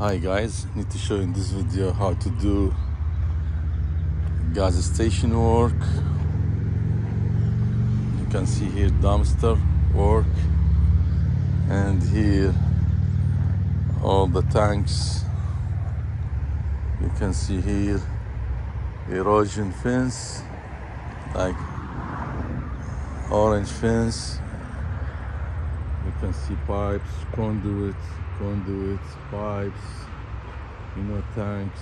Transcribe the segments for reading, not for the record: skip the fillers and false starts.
Hi guys, need to show in this video how to do gas station work. You can see here dumpster work, and here all the tanks. You can see here erosion fence, like orange fence. You can see pipes, conduits, pipes, tanks,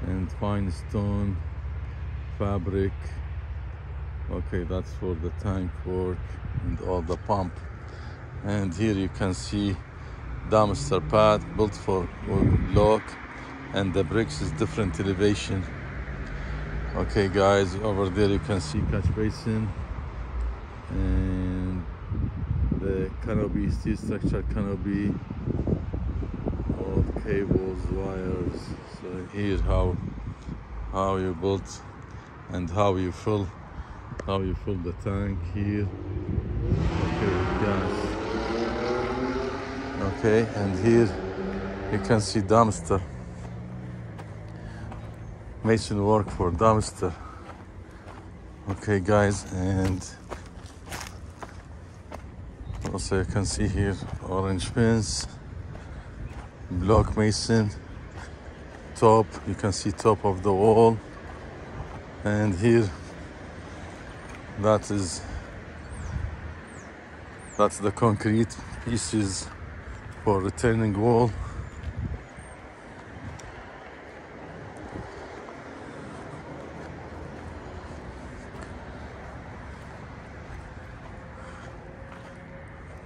and fine stone, fabric. Okay, that's for the tank work and all the pump. And here you can see dumpster pad built for block, and the bricks is different elevation. Okay guys, over there you can see catch basin and the canopy, steel structure canopy, all cables, wires. So here how you build and how you fill the tank here. Okay, gas. Okay, and here you can see dumpster, mason work for dumpster. Okay guys, and also you can see here orange fence, block mason, top, you can see top of the wall, and here that's the concrete pieces for retaining wall.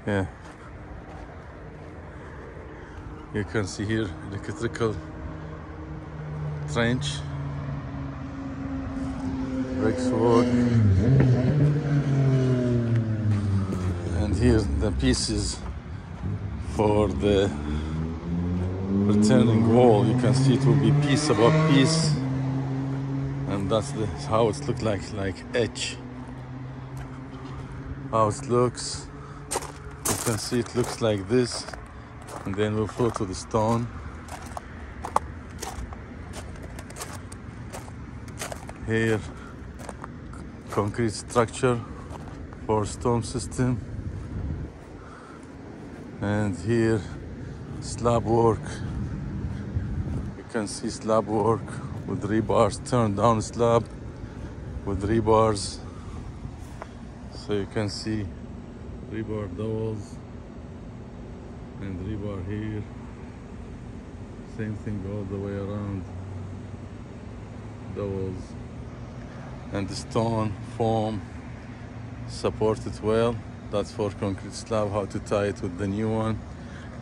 Yeah, you can see here electrical trench, bricks work, and here the pieces for the returning wall. You can see it will be piece above piece, and that's how it looks like edge. How it looks. You can see it looks like this, and then we'll flow to the stone. Here, concrete structure for stone system, and here slab work. You can see slab work with rebars, turn down slab with rebars. So you can see rebar dowels and rebar here, same thing all the way around, dowels, and the stone foam supported well. That's for concrete slab, how to tie it with the new one.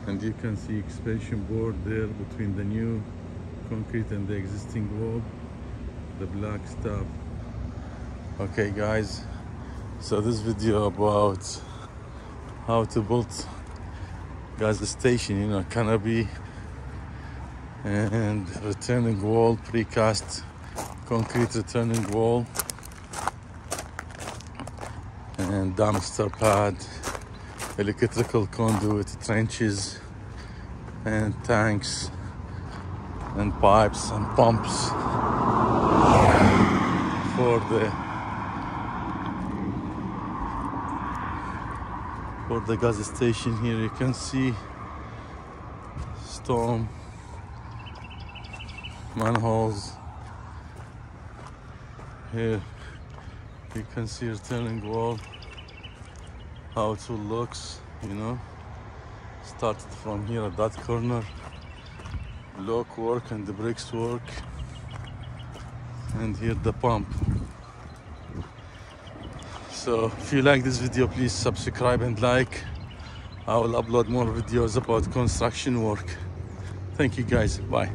And you can see expansion board there between the new concrete and the existing wall, the black stuff. Okay guys, so this video about how to build gas station, canopy and returning wall, precast concrete returning wall, and dumpster pad, electrical conduit, trenches and tanks and pipes and pumps for the gas station. Here you can see storm manholes. Here you can see returning wall, how it looks, started from here at that corner, block work and the bricks work, and here the pump. So if you like this video, please subscribe and like. I will upload more videos about construction work. Thank you guys, bye.